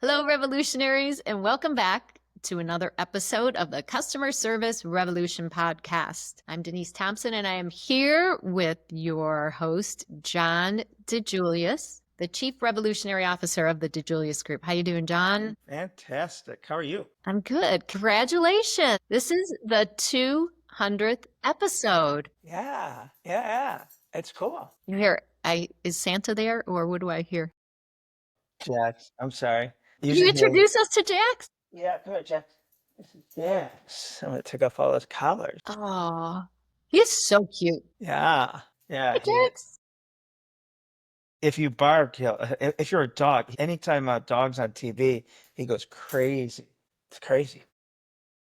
Hello, revolutionaries, and welcome back to another episode of the Customer Service Revolution podcast. I'm Denise Thompson, and I am here with your host, John DiJulius, the Chief Revolutionary Officer of the DiJulius Group. How you doing, John? Fantastic. How are you? I'm good. Congratulations. This is the 200th episode. Yeah. It's cool. You hear, is Santa there, or what do I hear? Jax, I'm sorry. Can you introduce us to Jax? Yeah, go ahead, Jax. This is Jax. I'm gonna take off all those collars. Oh, he's so cute. Yeah. Hey, Jax. If you bark, if you're a dog, anytime a dog's on TV, he goes crazy. It's crazy.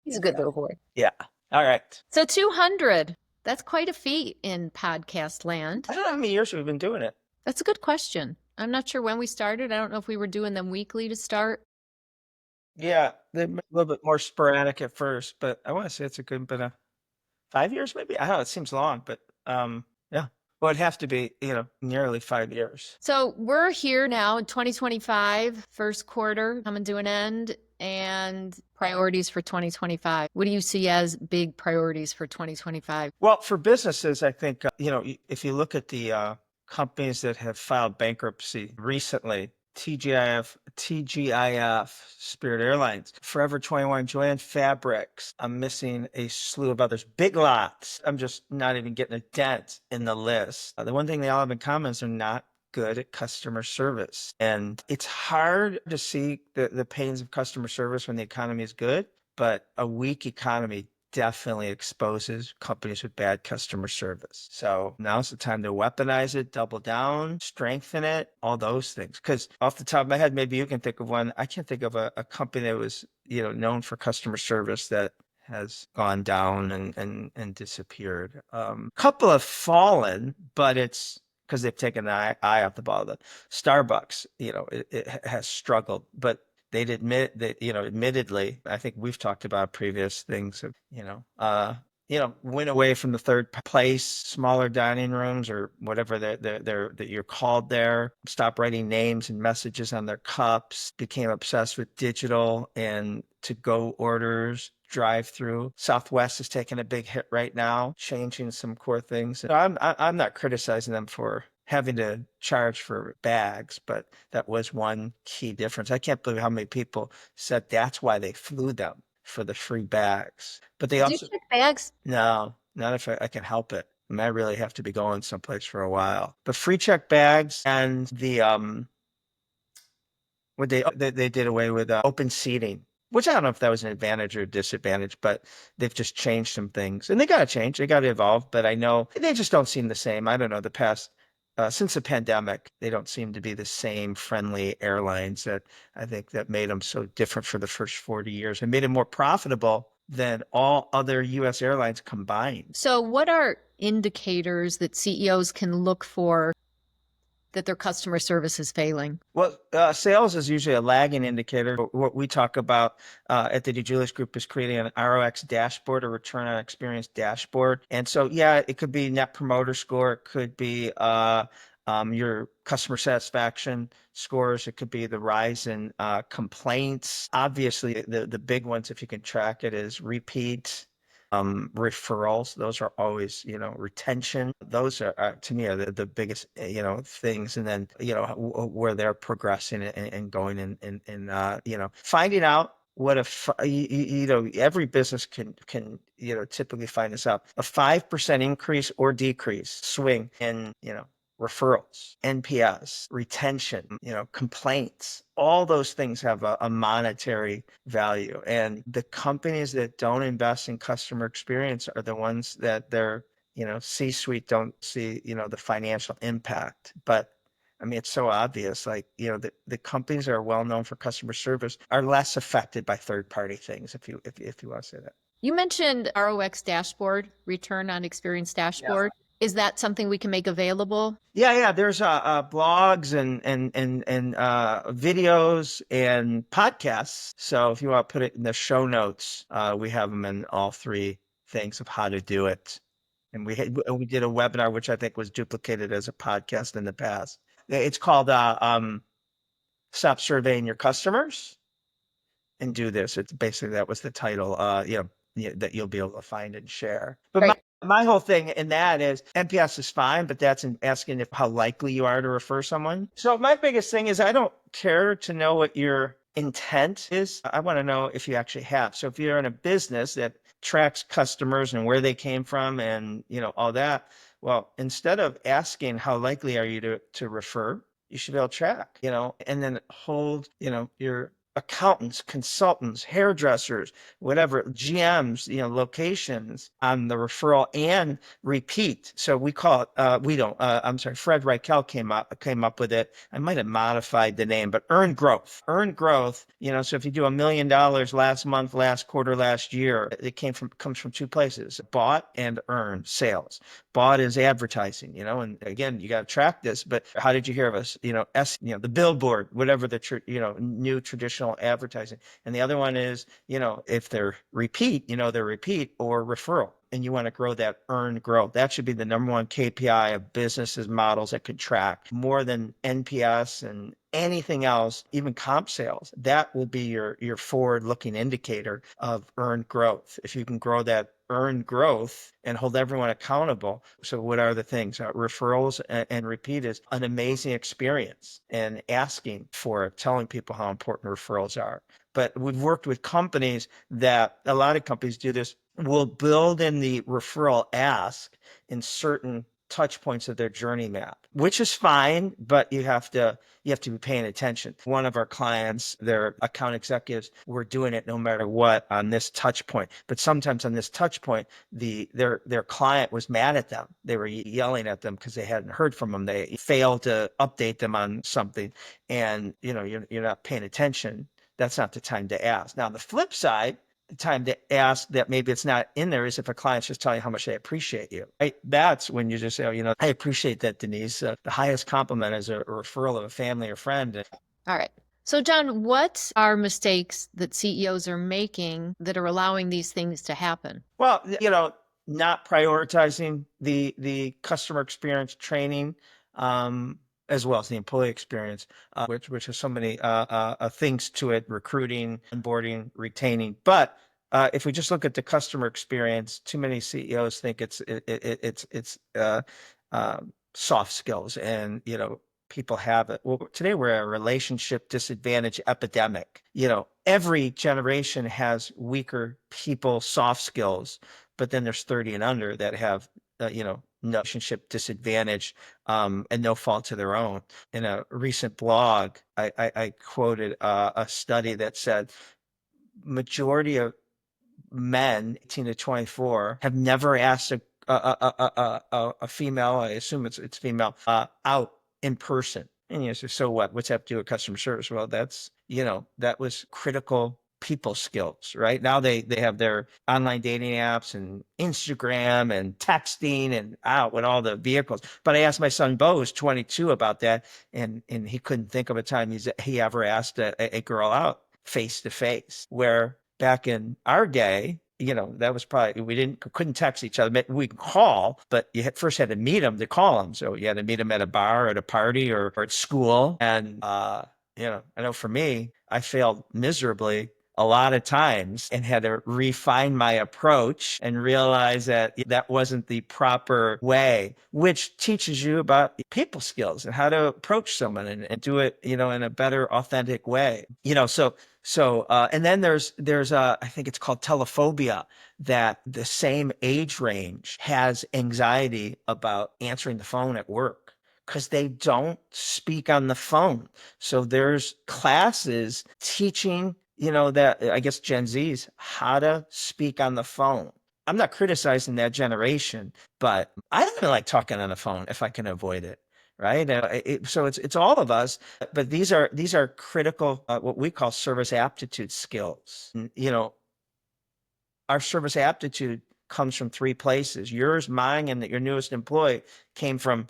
He's a good little boy. Yeah. All right. So 200, that's quite a feat in podcast land. I don't know how many years we've been doing it. That's a good question. I'm not sure when we started. I don't know if we were doing them weekly to start. Yeah, they're a little bit more sporadic at first, but I want to say it's a good bit of 5 years, maybe. I don't know. It seems long, but yeah. Well, it'd have to be, nearly 5 years. So we're here now in 2025, first quarter coming to an end, and priorities for 2025. What do you see as big priorities for 2025? Well, for businesses, I think, if you look at the companies that have filed bankruptcy recently, TGIF, Spirit Airlines, Forever 21, Joanne Fabrics. I'm missing a slew of others. Big Lots. I'm just not even getting a dent in the list. The one thing they all have in common is they're not good at customer service. And it's hard to see the pains of customer service when the economy is good, but a weak economy definitely exposes companies with bad customer service. So now's the time to weaponize it, double down, strengthen it, all those things. Because off the top of my head, maybe you can think of one. I can't think of a company that was, known for customer service that has gone down and disappeared. Couple have fallen, but it's because they've taken an eye off the ball. The Starbucks, it has struggled, but they'd admit that, admittedly, I think we've talked about previous things of, went away from the third place, smaller dining rooms or whatever that you're called there, stop writing names and messages on their cups, became obsessed with digital and to-go orders, drive-through. Southwest is taking a big hit right now, changing some core things. I'm not criticizing them for having to charge for bags, but that was one key difference. I can't believe how many people said that's why they flew them, for the free bags. But they Do also you check bags? No, not if I can help it. I mean, I really have to be going someplace for a while. But free check bags and the what they did away with open seating, which I don't know if that was an advantage or a disadvantage, but they've just changed some things, and they got to change, they got to evolve. But I know they just don't seem the same. I don't know, the past since the pandemic, they don't seem to be the same friendly airlines that I think that made them so different for the first 40 years and made it more profitable than all other U.S. airlines combined. So what are indicators that CEOs can look for that their customer service is failing? Well, sales is usually a lagging indicator. But what we talk about at the DiJulius Group is creating an ROX dashboard, a return on experience dashboard. And so, yeah, it could be net promoter score. It could be your customer satisfaction scores. It could be the rise in complaints. Obviously, the big ones, if you can track it, is repeat referrals. Those are always, retention. Those are to me, are the biggest, things. And then, where they're progressing and going and finding out what if, every business can, typically find this out. A 5% increase or decrease swing in, referrals, NPS, retention, complaints, all those things have a monetary value. And the companies that don't invest in customer experience are the ones that their, C-suite don't see, the financial impact. But I mean, it's so obvious, like, the companies that are well known for customer service are less affected by third-party things, if you want to say that. You mentioned ROX Dashboard, Return on Experience Dashboard. Yeah. Is that something we can make available? Yeah. There's blogs and videos and podcasts. So if you want to put it in the show notes, we have them in all three things of how to do it. And we did a webinar, which I think was duplicated as a podcast in the past. It's called stop surveying your customers and do this. It's basically, that was the title, that you'll be able to find and share. But Right. my whole thing in that is NPS is fine, but that's in asking if how likely you are to refer someone. So my biggest thing is I don't care to know what your intent is. I want to know if you actually have. So if you're in a business that tracks customers and where they came from and, all that, well, instead of asking how likely are you to refer, you should be able to track, and then hold, your accountants, consultants, hairdressers, whatever, GMs, locations on the referral and repeat. So we call it, we don't, I'm sorry, Fred Reichel came up with it. I might have modified the name, but earned growth, so if you do $1 million last month, last quarter, last year, it comes from two places: bought and earned sales. Bought is advertising, and again, you got to track this, but how did you hear of us? The billboard, whatever new traditional advertising. And the other one is, if they're repeat, they're repeat or referral. And you want to grow that earned growth. That should be the number one KPI of businesses models that could track more than NPS and anything else, even comp sales. That will be your forward-looking indicator of earned growth. If you can grow that earned growth and hold everyone accountable. So what are the things? Referrals and repeat is an amazing experience, and asking for it, telling people how important referrals are. But we've worked with companies that, a lot of companies do this, will build in the referral ask in certain touch points of their journey map, which is fine, but you have to be paying attention. One of our clients, their account executives, were doing it no matter what on this touch point. But sometimes on this touch point, their client was mad at them. They were yelling at them because they hadn't heard from them. They failed to update them on something, and you're not paying attention. That's not the time to ask. Now, the flip side, the time to ask that maybe it's not in there is if a client's just telling you how much they appreciate you, right? That's when you just say, I appreciate that, Denise. The highest compliment is a referral of a family or friend. All right. So, John, what are mistakes that CEOs are making that are allowing these things to happen? Well, not prioritizing the customer experience training, as well as the employee experience, which has so many things to it: recruiting, onboarding, retaining. But if we just look at the customer experience, too many CEOs think it's soft skills, and people have it. Well, today we're at a relationship disadvantage epidemic. Every generation has weaker people soft skills, but then there's 30 and under that have no relationship disadvantage, and no fault to their own. In a recent blog, I quoted a study that said majority of men 18 to 24 have never asked a female, I assume it's female, out in person. And so what? What's that to do with customer service? Well, that's, that was critical people skills, right? Now they have their online dating apps and Instagram and texting and out with all the vehicles. But I asked my son Bo, who's 22, about that, and he couldn't think of a time he ever asked a girl out face to face, where back in our day, that was probably, we couldn't text each other. We could call, but you first had to meet them to call them. So you had to meet them at a bar, at a party, or at school. And, I know for me, I failed miserably a lot of times and had to refine my approach and realize that that wasn't the proper way, which teaches you about people skills and how to approach someone and do it, in a better, authentic way. And then there's I think it's called telephobia, that the same age range has anxiety about answering the phone at work because they don't speak on the phone. So there's classes teaching, that, I guess, Gen Zs, how to speak on the phone. I'm not criticizing that generation, but I don't like talking on the phone if I can avoid it. Right. So it's all of us, but these are critical, what we call service aptitude skills. And, our service aptitude comes from three places. Yours, mine, and your newest employee came from,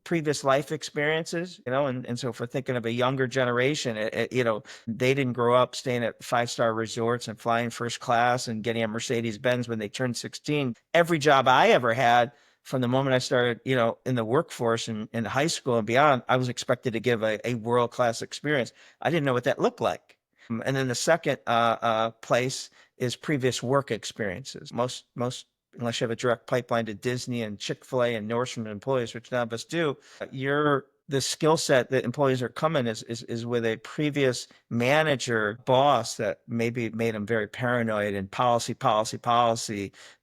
previous life experiences, and so if we're thinking of a younger generation, they didn't grow up staying at 5-star resorts and flying first class and getting a Mercedes Benz when they turned 16. Every job I ever had, from the moment I started, in the workforce and in high school and beyond, I was expected to give a world-class experience. I didn't know what that looked like. And then the second place is previous work experiences. Most, unless you have a direct pipeline to Disney and Chick-fil-A and Nordstrom employees, which none of us do, the skill set that employees are coming is with a previous manager, boss that maybe made them very paranoid and policy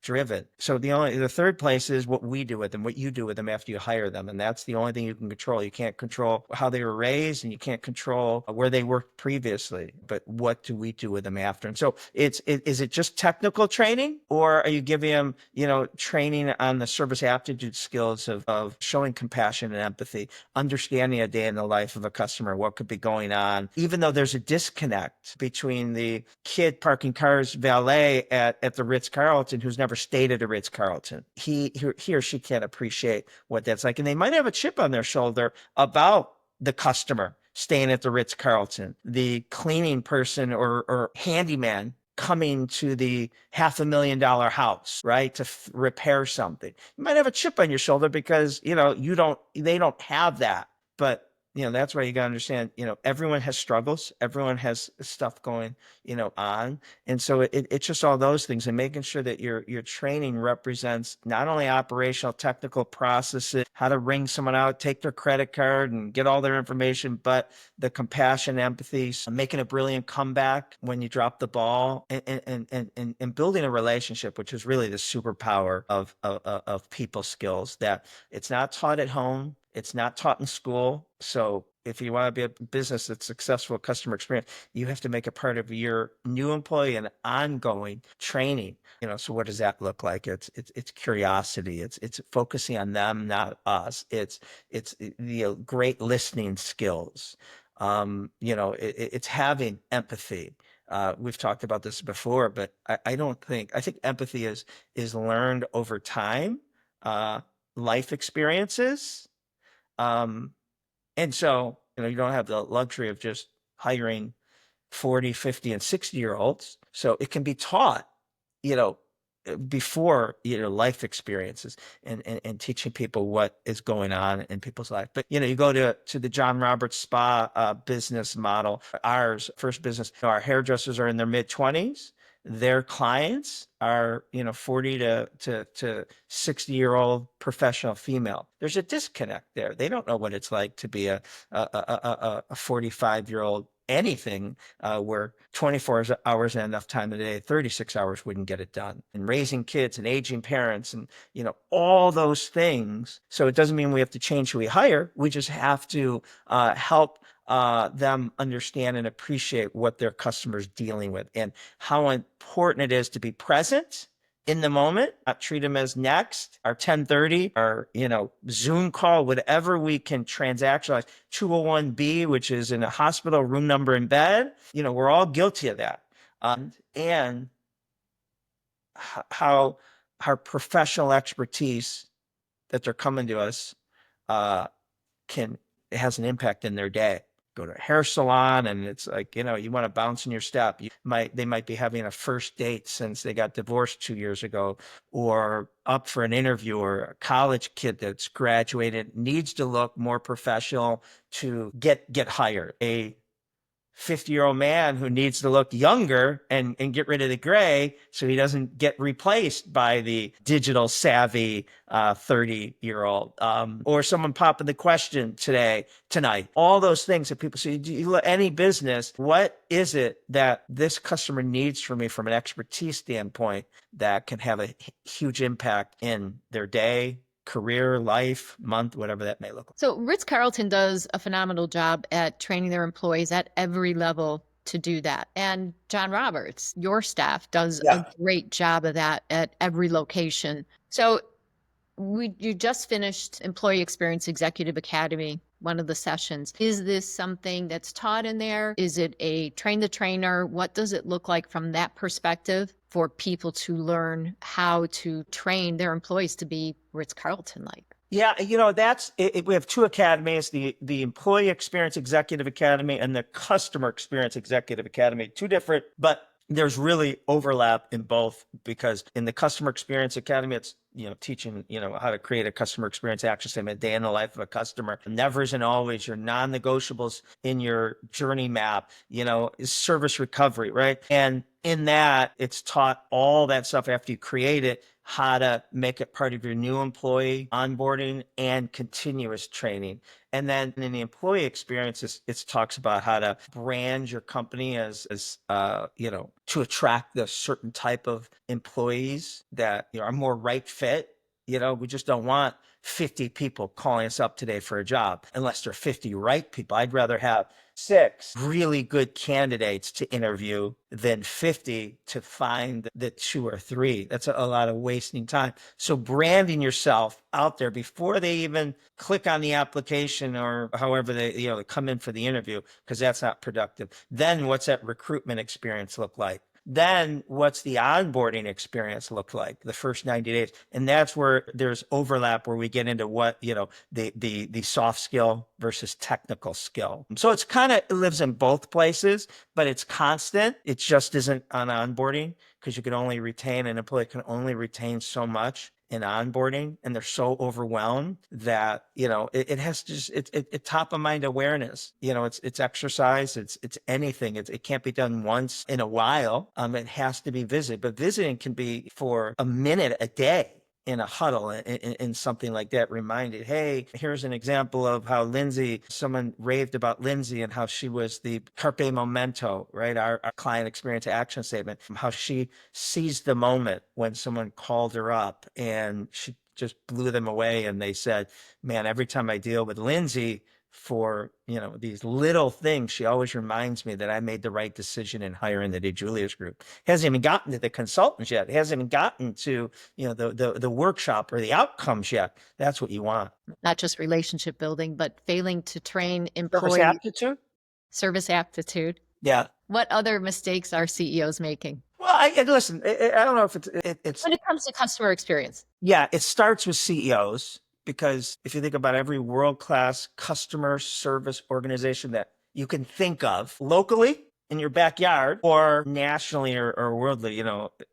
driven. So the third place is what we do with them, what you do with them after you hire them. And that's the only thing you can control. You can't control how they were raised, and you can't control where they worked previously, but what do we do with them after? And so is it just technical training, or are you giving them, training on the service aptitude skills of showing compassion and empathy, understanding a day in the life of a customer, what could be going on, even though there's a disconnect between the kid parking cars valet at the Ritz-Carlton who's never stayed at a Ritz-Carlton. He or she can't appreciate what that's like. And they might have a chip on their shoulder about the customer staying at the Ritz-Carlton, the cleaning person or handyman coming to the $500,000 house, right, to repair something. You might have a chip on your shoulder because, they don't have that. But, that's why you got to understand, everyone has struggles. Everyone has stuff going, on. And so it's just all those things, and making sure that your training represents not only operational, technical processes, how to ring someone out, take their credit card and get all their information, but the compassion, empathy, making a brilliant comeback when you drop the ball, and building a relationship, which is really the superpower of people skills, that it's not taught at home. It's not taught in school. So if you want to be a business that's successful customer experience, you have to make it part of your new employee and ongoing training. So what does that look like? It's curiosity. It's focusing on them, not us. It's the great listening skills. It's having empathy. We've talked about this before, but I think empathy is learned over time, life experiences. And so, you don't have the luxury of just hiring 40, 50, and 60-year-olds. So it can be taught, before, life experiences and teaching people what is going on in people's life. But, you go to the John Roberts Spa business model, ours first business, our hairdressers are in their mid-20s. Their clients are, 40 to 60-year-old professional female. There's a disconnect there. They don't know what it's like to be a 45-year-old anything, where 24 hours and enough time a day, 36 hours wouldn't get it done. And raising kids and aging parents and, all those things. So it doesn't mean we have to change who we hire. We just have to help them understand and appreciate what their customer's dealing with, and how important it is to be present in the moment, not treat them as next, our 1030, our, Zoom call, whatever we can transactionalize, 201B, which is in a hospital room number in bed. We're all guilty of that. And how our professional expertise that they're coming to us it has an impact in their day. Go to a hair salon and it's like, you want to bounce in your step. They might be having a first date since they got divorced 2 years ago, or up for an interview, or a college kid that's graduated needs to look more professional to get hired. A 50-year-old man who needs to look younger and get rid of the gray so he doesn't get replaced by the digital savvy 30-year-old, or someone popping the question tonight. All those things that people say, any business, what is it that this customer needs from me from an expertise standpoint that can have a huge impact in their day, career, life, month, whatever that may look like. So Ritz-Carlton does a phenomenal job at training their employees at every level to do that. And John Roberts, your staff, does a great job of that at every location. So you just finished Employee Experience Executive Academy, one of the sessions. Is this something that's taught in there? Is it a train the trainer? What does it look like from that perspective for people to learn how to train their employees to be Ritz-Carlton-like? Yeah, that's it. We have two academies, the Employee Experience Executive Academy and the Customer Experience Executive Academy, two different but there's really overlap in both, because in the Customer Experience Academy, it's teaching how to create a customer experience action statement, a day in the life of a customer. Nevers and always, your non-negotiables in your journey map, is service recovery, right? And in that, it's taught all that stuff after you create it, how to make it part of your new employee onboarding and continuous training. And then in the employee experience, it talks about how to brand your company as to attract a certain type of employees that are more right fit. We just don't want 50 people calling us up today for a job unless they're 50 right people. I'd rather have 6 really good candidates to interview than 50 to find the 2 or 3. That's a lot of wasting time. So branding yourself out there before they even click on the application or however they come in for the interview, because that's not productive. Then what's that recruitment experience look like? Then what's the onboarding experience look like the first 90 days? And that's where there's overlap, where we get into what, the soft skill versus technical skill. So it's it lives in both places, but it's constant. It just isn't on onboarding, because an employee can only retain so much in onboarding, and they're so overwhelmed that it has to just it top of mind awareness. It's exercise, it's anything. It can't be done once in a while. It has to be visited, but visiting can be for a minute a day in a huddle, in something like that. Reminded, hey, here's an example of how someone raved about Lindsay and how she was the carpe momento, right? Our client experience action statement, how she seized the moment when someone called her up and she just blew them away. And they said, man, every time I deal with Lindsay for these little things, she always reminds me that I made the right decision in hiring the DiJulius group. Hasn't even gotten to the consultants yet. Hasn't even gotten to the workshop or the outcomes yet. That's what you want. Not just relationship building, but failing to train Service employees. aptitude. Service aptitude. Yeah. What other mistakes are CEOs making? Well, listen, I don't know if it's when it comes to customer experience. Yeah, it starts with CEOs. Because if you think about every world-class customer service organization that you can think of locally in your backyard or nationally or worldly,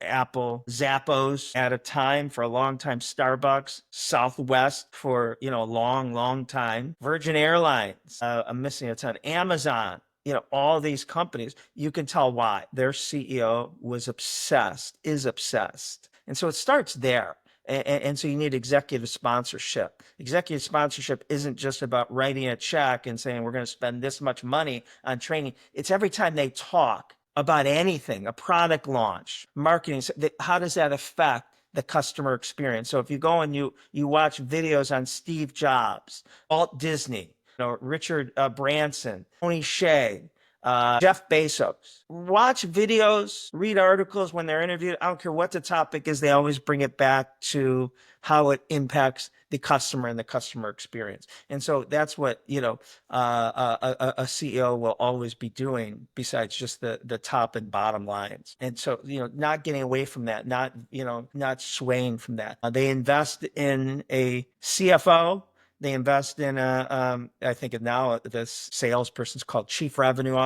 Apple, Zappos at a time, for a long time, Starbucks, Southwest for, a long, long time, Virgin Airlines, I'm missing a ton, Amazon, all these companies, you can tell why. Their CEO is obsessed. And so it starts there. And so you need executive sponsorship. Executive sponsorship isn't just about writing a check and saying, we're going to spend this much money on training. It's every time they talk about anything, a product launch, marketing, how does that affect the customer experience? So if you go and you watch videos on Steve Jobs, Walt Disney, Richard Branson, Tony Hsieh, Jeff Bezos. Watch videos, read articles when they're interviewed. I don't care what the topic is. They always bring it back to how it impacts the customer and the customer experience. And so that's what, a CEO will always be doing, besides just the top and bottom lines. And so, not getting away from that, not swaying from that. They invest in a CFO. They invest in I think now this salesperson's called chief revenue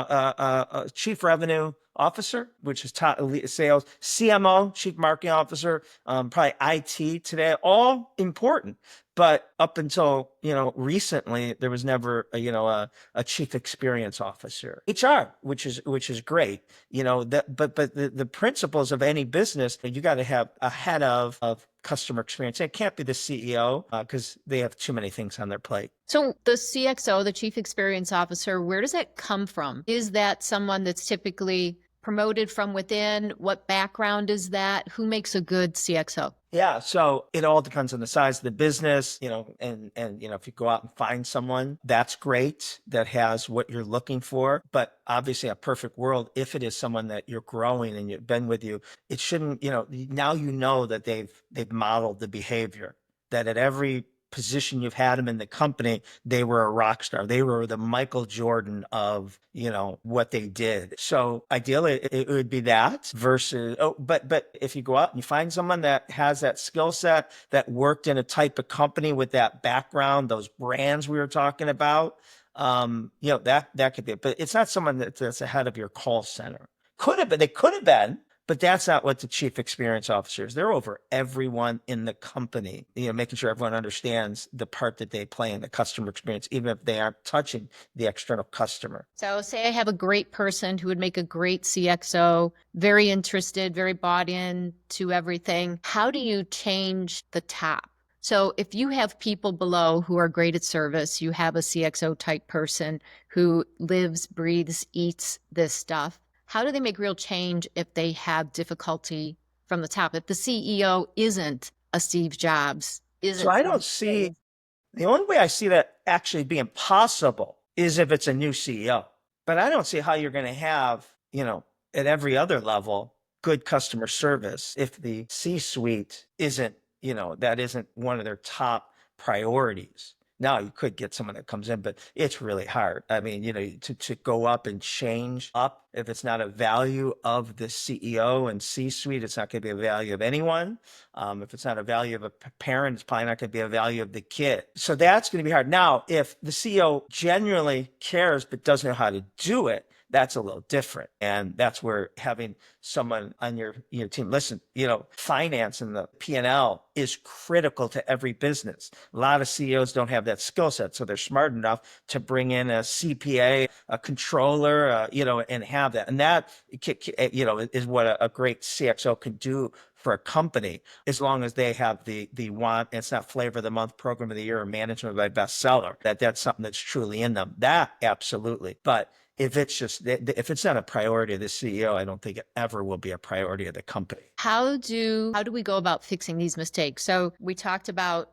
officer, which is top sales, CMO, chief marketing officer, probably IT today, all important. But up until, recently, there was never a chief experience officer. HR, which is great, but the principles of any business, you got to have a head of customer experience. It can't be the CEO, because they have too many things on their plate. So the CXO, the Chief Experience Officer, where does that come from? Is that someone that's typically promoted from within? What background is that? Who makes a good CXO? Yeah, so it all depends on the size of the business, and if you go out and find someone, that's great, that has what you're looking for. But obviously, a perfect world, if it is someone that you're growing and you've been with you, it shouldn't, now that they've modeled the behavior, that at every position you've had them in the company, they were a rock star. They were the Michael Jordan of, what they did. So ideally it would be that versus, but if you go out and you find someone that has that skill set, that worked in a type of company with that background, those brands we were talking about, that could be it. But it's not someone that's ahead of your call center. Could have been, they could have been, but that's not what the chief experience officers. They're over everyone in the company, making sure everyone understands the part that they play in the customer experience, even if they aren't touching the external customer. So say I have a great person who would make a great CXO, very interested, very bought in to everything. How do you change the top? So if you have people below who are great at service, you have a CXO type person who lives, breathes, eats this stuff. How do they make real change if they have difficulty from the top? If the CEO isn't a Steve Jobs, So I don't see, the only way I see that actually being possible is if it's a new CEO. But I don't see how you're going to have, at every other level, good customer service if the C-suite isn't, that isn't one of their top priorities. Now you could get someone that comes in, but it's really hard. I mean, to go up and change up, if it's not a value of the CEO and C-suite, it's not going to be a value of anyone. If it's not a value of a parent, it's probably not going to be a value of the kid. So that's going to be hard. Now, if the CEO genuinely cares but doesn't know how to do it, that's a little different. And that's where having someone on your team, listen, finance and the P&L is critical to every business. A lot of CEOs don't have that skill set. So they're smart enough to bring in a CPA, a controller, and have that. And that, is what a great CXO can do for a company, as long as they have the want, it's not flavor of the month, program of the year, or management by bestseller, that's something that's truly in them. That absolutely. But if it's not a priority of the CEO, I don't think it ever will be a priority of the company. How do we go about fixing these mistakes? So we talked about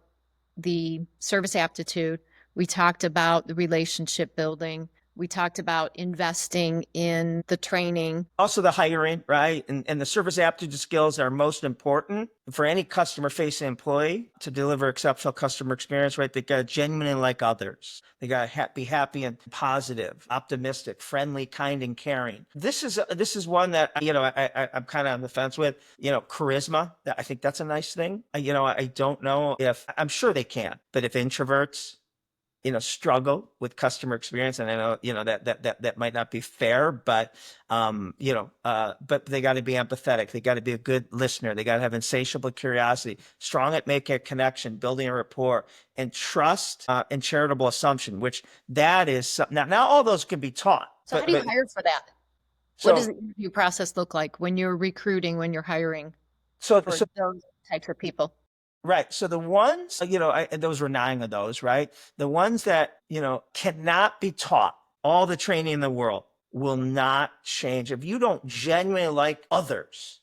the service aptitude. We talked about the relationship building. We talked about investing in the training. Also the hiring, right? And the service aptitude skills are most important for any customer-facing employee to deliver exceptional customer experience, right? They got to genuinely like others. They got to be happy and positive, optimistic, friendly, kind, and caring. This is one that, I'm kind of on the fence with, charisma. I think that's a nice thing. I don't know if, I'm sure they can, but if introverts, struggle with customer experience. And I know, that might not be fair, but, but they got to be empathetic. They got to be a good listener. They got to have insatiable curiosity, strong at making a connection, building a rapport, and trust, and charitable assumption, which that is something. Now all those can be taught. So how do you hire for that? What does the interview process look like when you're recruiting, when you're hiring for those types of people? Right. So the ones, those were 9 of those, right? The ones that, cannot be taught, all the training in the world will not change. If you don't genuinely like others,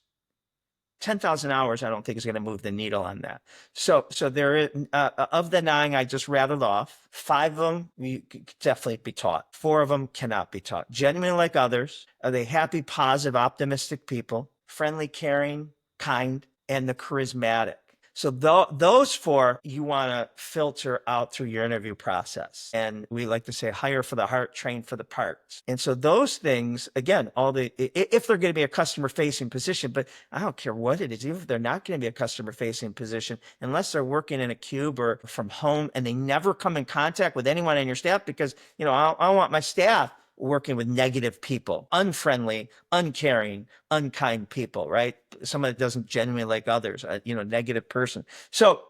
10,000 hours, I don't think is going to move the needle on that. So there is, of the 9 I just rattled off, 5 of them you could definitely be taught. 4 of them cannot be taught. Genuinely like others. Are they happy, positive, optimistic people? Friendly, caring, kind, and the charismatic. So those 4 you want to filter out through your interview process. And we like to say, hire for the heart, train for the parts. And so those things, again, if they're going to be a customer facing position, but I don't care what it is, even if they're not going to be a customer facing position, unless they're working in a cube or from home and they never come in contact with anyone on your staff, because, I want my staff working with negative people, unfriendly, uncaring, unkind people, right? Someone that doesn't genuinely like others, negative person. So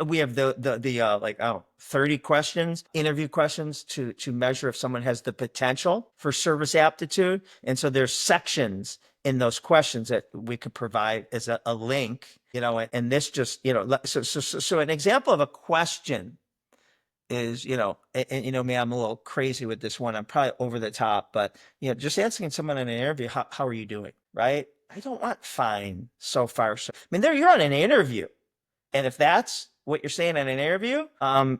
we have the 30 questions, interview questions to measure if someone has the potential for service aptitude. And so there's sections in those questions that we could provide as a link, and this just, so an example of a question is, me, I'm a little crazy with this one. I'm probably over the top, but, just asking someone in an interview, how are you doing? Right? I don't want fine so far. So, you're on an interview. And if that's what you're saying in an interview,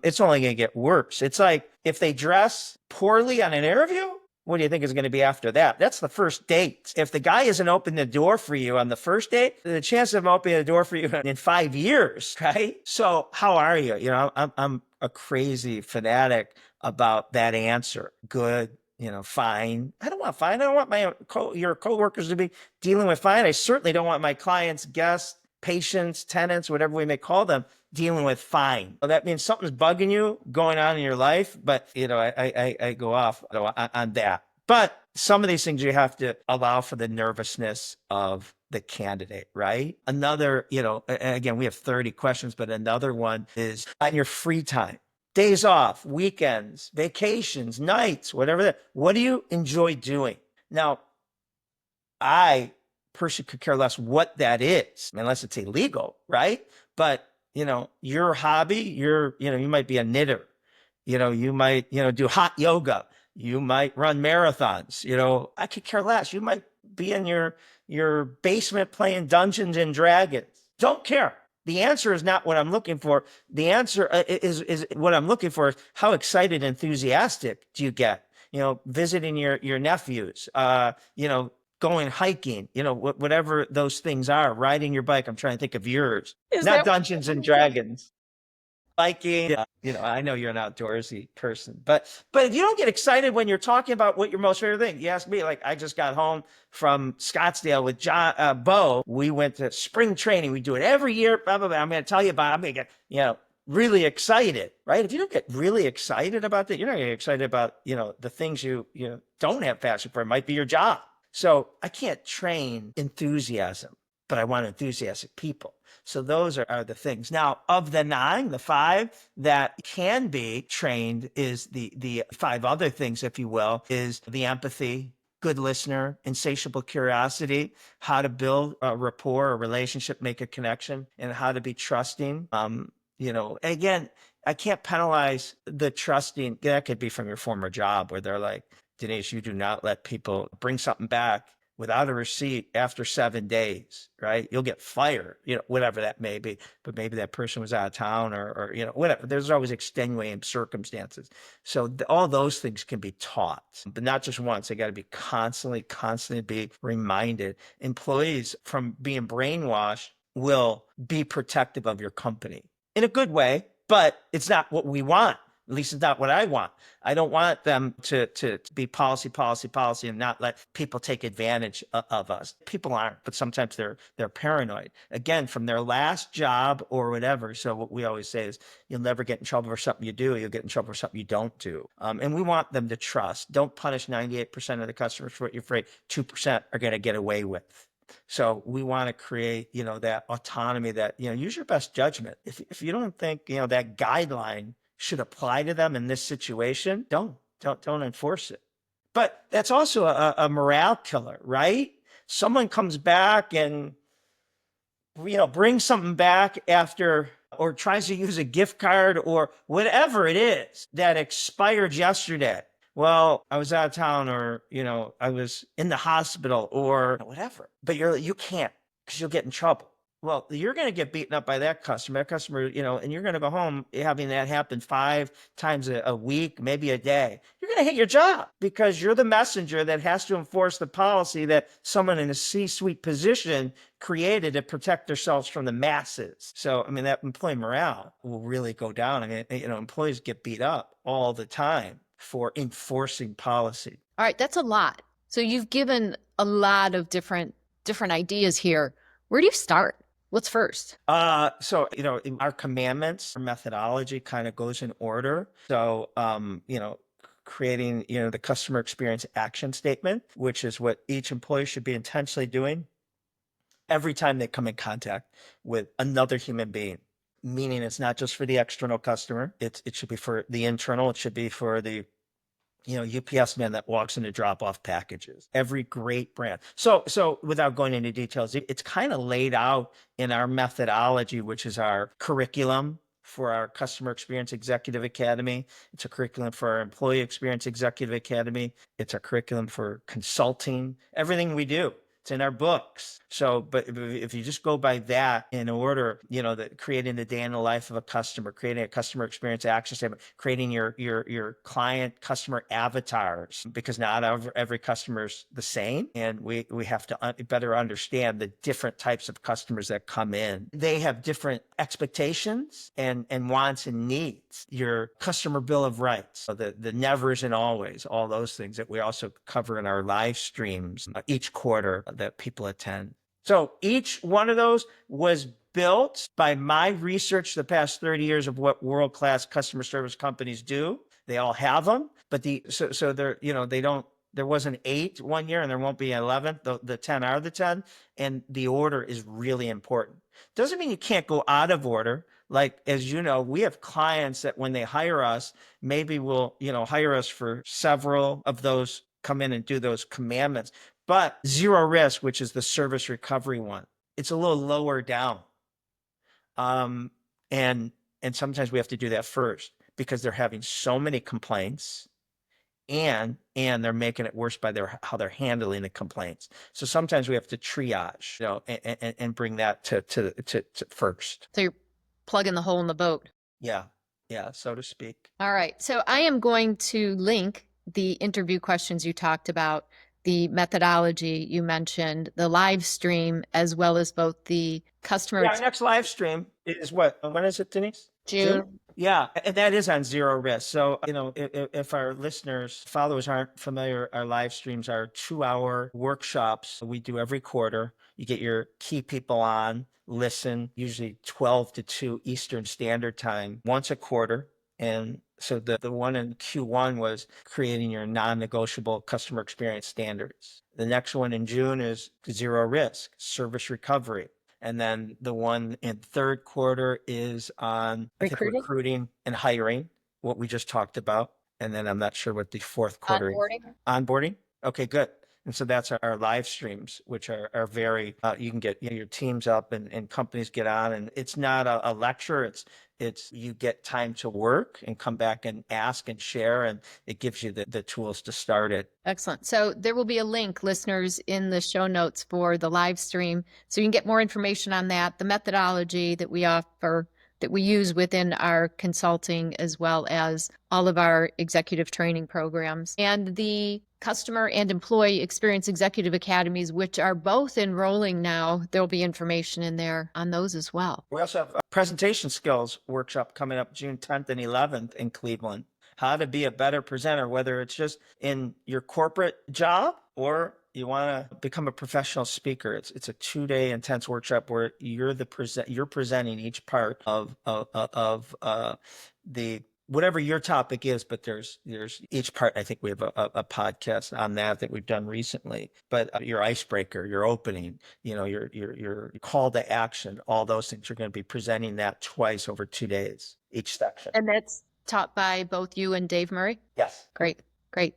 it's only going to get worse. It's like if they dress poorly on an interview, what do you think is going to be after that? That's the first date. If the guy isn't opening the door for you on the first date, the chance of him opening the door for you in 5 years, right? So how are you? I'm a crazy fanatic about that answer. Good, fine. I don't want fine. I don't want your coworkers to be dealing with fine. I certainly don't want my clients, guests, patients, tenants, whatever we may call them, dealing with fine. Well, that means something's bugging you going on in your life, but I go off on that. But some of these things you have to allow for the nervousness of the candidate, right? Another, again, we have 30 questions, but another one is on your free time, days off, weekends, vacations, nights, whatever what do you enjoy doing? Now, I personally could care less what that is, unless it's illegal, right? But, your hobby, you might be a knitter, you might, do hot yoga. You might run marathons, I could care less. You might be in your basement playing Dungeons and Dragons. Don't care. The answer is not what I'm looking for. The answer is what I'm looking for. Is how excited, enthusiastic do you get? Visiting your nephews, going hiking, whatever those things are, riding your bike. I'm trying to think of yours. Not Dungeons and Dragons. Biking, I know you're an outdoorsy person, but if you don't get excited when you're talking about what your most favorite thing, you ask me, like, I just got home from Scottsdale with Bo. We went to spring training. We do it every year. Blah, blah, blah. I'm going to tell you about it. I'm going to get, really excited, right? If you don't get really excited about that, you're not going to get excited about, the things you don't have passion for. It might be your job. So I can't train enthusiasm, but I want enthusiastic people. So those are the things. Now, of the 5 that can be trained is the 5 other things, if you will, is the empathy, good listener, insatiable curiosity, how to build a rapport, a relationship, make a connection, and how to be trusting. Again, I can't penalize the trusting. That could be from your former job where they're like, Denise, you do not let people bring something back without a receipt after 7 days, right? You'll get fired, whatever that may be. But maybe that person was out of town or whatever. There's always extenuating circumstances. So all those things can be taught, but not just once. They got to be constantly be reminded. Employees from being brainwashed will be protective of your company in a good way, but it's not what we want. At least it's not what I want. I don't want them to be policy, and not let people take advantage of us. People aren't, but sometimes they're paranoid. Again, from their last job or whatever. So what we always say is you'll never get in trouble for something you do. You'll get in trouble for something you don't do. And we want them to trust. Don't punish 98% of the customers for what you're afraid 2% are going to get away with. So we want to create, that autonomy that, use your best judgment. If you don't think, that guideline should apply to them in this situation, don't enforce it. But that's also a morale killer, right? Someone comes back and, brings something back after, or tries to use a gift card or whatever it is that expired yesterday. Well, I was out of town, or, I was in the hospital or whatever, but you can't, because you'll get in trouble. Well, you're going to get beaten up by that customer, and you're going to go home having that happen 5 times a week, maybe a day. You're going to hate your job because you're the messenger that has to enforce the policy that someone in a C-suite position created to protect themselves from the masses. So, that employee morale will really go down. Employees get beat up all the time for enforcing policy. All right, that's a lot. So you've given a lot of different ideas here. Where do you start? What's first? So, our commandments, our methodology kind of goes in order. So, creating, the customer experience action statement, which is what each employee should be intentionally doing every time they come in contact with another human being. Meaning it's not just for the external customer. It should be for the internal. It should be for the UPS man that walks in to drop off packages. Every great brand. So without going into details, it's kind of laid out in our methodology, which is our curriculum for our Customer Experience Executive Academy. It's a curriculum for our Employee Experience Executive Academy. It's a curriculum for consulting, everything we do. It's in our books. So, but if you just go by that in order, creating the day in the life of a customer, creating a customer experience action statement, creating your client customer avatars, because not every customer is the same. And we have to better understand the different types of customers that come in. They have different expectations and wants and needs. Your customer bill of rights, so the nevers and always, all those things that we also cover in our live streams each quarter that people attend. So each one of those was built by my research the past 30 years of what world-class customer service companies do. They all have them, but so they're, they don't There was an 8 one year and there won't be 11. The 10 are the 10. And the order is really important. Doesn't mean you can't go out of order. Like, as you know, we have clients that when they hire us, maybe will, hire us for several of those, come in and do those commandments. But zero risk, which is the service recovery one, it's a little lower down. And sometimes we have to do that first because they're having so many complaints and they're making it worse by how they're handling the complaints. So sometimes we have to triage, and bring that to first. So you're plugging the hole in the boat. Yeah, so to speak. All right. So I am going to link the interview questions you talked about, the methodology you mentioned, the live stream, as well as both the customer. Yeah, our next live stream is what? When is it, Denise? June. Yeah, and that is on zero risk. So, if our listeners, followers aren't familiar, our live streams are 2-hour workshops we do every quarter. You get your key people on, listen, usually 12 to 2 Eastern Standard Time, once a quarter. And so the one in Q1 was creating your non-negotiable customer experience standards. The next one in June is zero risk, service recovery. And then the one in third quarter is on recruiting and hiring, what we just talked about. And then I'm not sure what the fourth quarter is. Onboarding. Okay, good. And so that's our live streams, which are very, you can get your teams up and companies get on, and it's not a lecture. It's you get time to work and come back and ask and share, and it gives you the tools to start it. Excellent. So there will be a link, listeners, in the show notes for the live stream. So you can get more information on that, the methodology that we offer, that we use within our consulting, as well as all of our executive training programs, and the customer and employee experience executive academies, which are both enrolling now. There'll be information in there on those as well. We also have a presentation skills workshop coming up June 10th and 11th in Cleveland. How to be a better presenter, whether it's just in your corporate job or you want to become a professional speaker. It's a 2-day intense workshop where you're presenting each part of the whatever your topic is, but there's each part. I think we have a podcast on that we've done recently. But your icebreaker, your opening, your call to action, all those things, you're going to be presenting that twice over 2 days, each section. And that's taught by both you and Dave Murray? Yes. Great.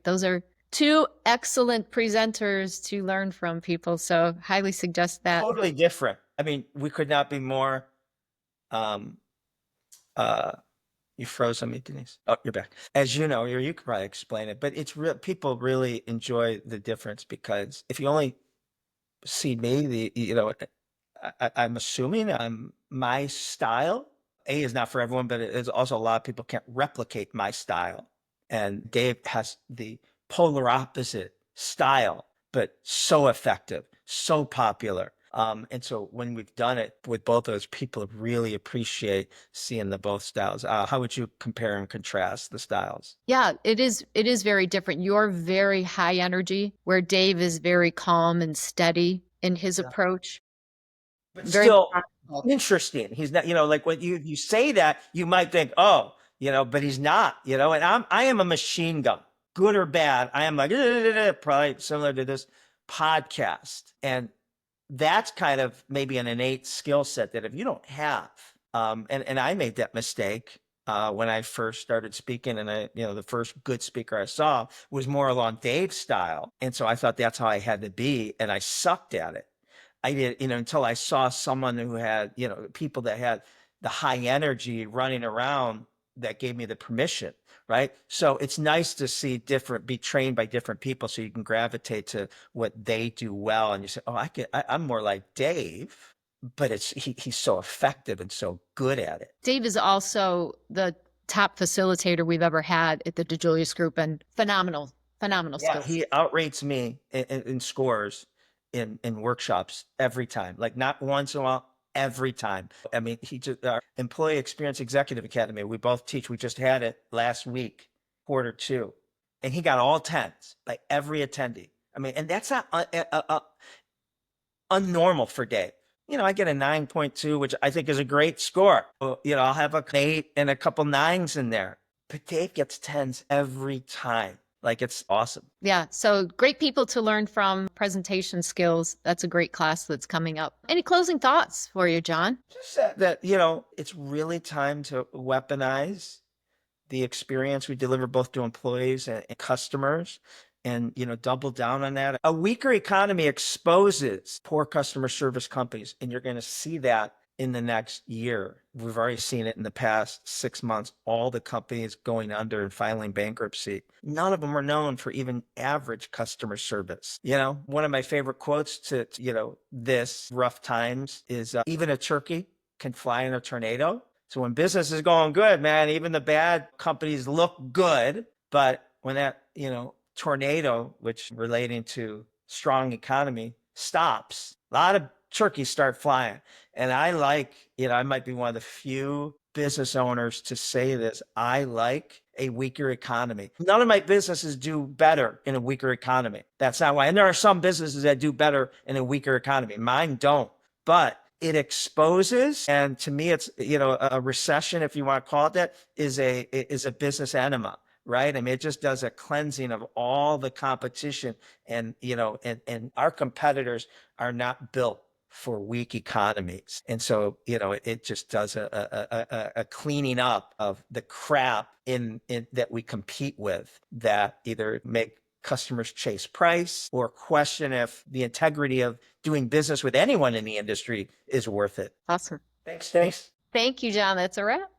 Those are 2 excellent presenters to learn from, people. So highly suggest that. Totally different. I mean, we could not be more, you froze on me, Denise. Oh, you're back. As you know, you could probably explain it, but it's real. People really enjoy the difference because if you only see me, I'm assuming my style. A is not for everyone, but it's also a lot of people can't replicate my style. And Dave has the polar opposite style, but so effective, so popular. And so when we've done it with both those, people really appreciate seeing the both styles. How would you compare and contrast the styles? Yeah, it is very different. You're very high energy, where Dave is very calm and steady in his approach. But very still interesting. He's not, like when you say that, you might think, oh, but he's not, and I am a machine gun, good or bad. I am like, probably similar to this podcast. And that's kind of maybe an innate skill set that if you don't have, and I made that mistake when I first started speaking, and the first good speaker I saw was more along Dave's style. And so I thought that's how I had to be. And I sucked at it. I did, until I saw someone who had, people that had the high energy running around that gave me the permission, right? So it's nice to be trained by different people so you can gravitate to what they do well. And you say, oh, I'm more like Dave, but he's so effective and so good at it. Dave is also the top facilitator we've ever had at the DiJulius Group, and phenomenal skills. He outrates me in scores in workshops every time, like not once in a while, every time. I mean, our Employee Experience Executive Academy, we both teach. We just had it last week, quarter 2, and he got all 10s, like every attendee. I mean, and that's not unnormal for Dave. I get a 9.2, which I think is a great score. I'll have a 8 and a couple 9s in there, but Dave gets 10s every time. Like, it's awesome. Yeah. So great people to learn from, presentation skills. That's a great class that's coming up. Any closing thoughts for you, John? Just that, it's really time to weaponize the experience we deliver both to employees and customers, and double down on that. A weaker economy exposes poor customer service companies, and you're going to see that in the next year. We've already seen it in the past 6 months. All the companies going under and filing bankruptcy, none of them are known for even average customer service. One of my favorite quotes to this rough times is, even a turkey can fly in a tornado. So when business is going good, man, even the bad companies look good. But when that, tornado, which relating to strong economy, stops, a lot of turkeys start flying. And I might be one of the few business owners to say this. I like a weaker economy. None of my businesses do better in a weaker economy. That's not why. And there are some businesses that do better in a weaker economy. Mine don't. But it exposes, and to me, it's, a recession, if you want to call it that, is a business enema, right? I mean, it just does a cleansing of all the competition, and our competitors are not built for weak economies, and so it just does a cleaning up of the crap in that we compete with, that either make customers chase price or question if the integrity of doing business with anyone in the industry is worth it. Awesome. Thanks, Denise. Thank you, John. That's a wrap.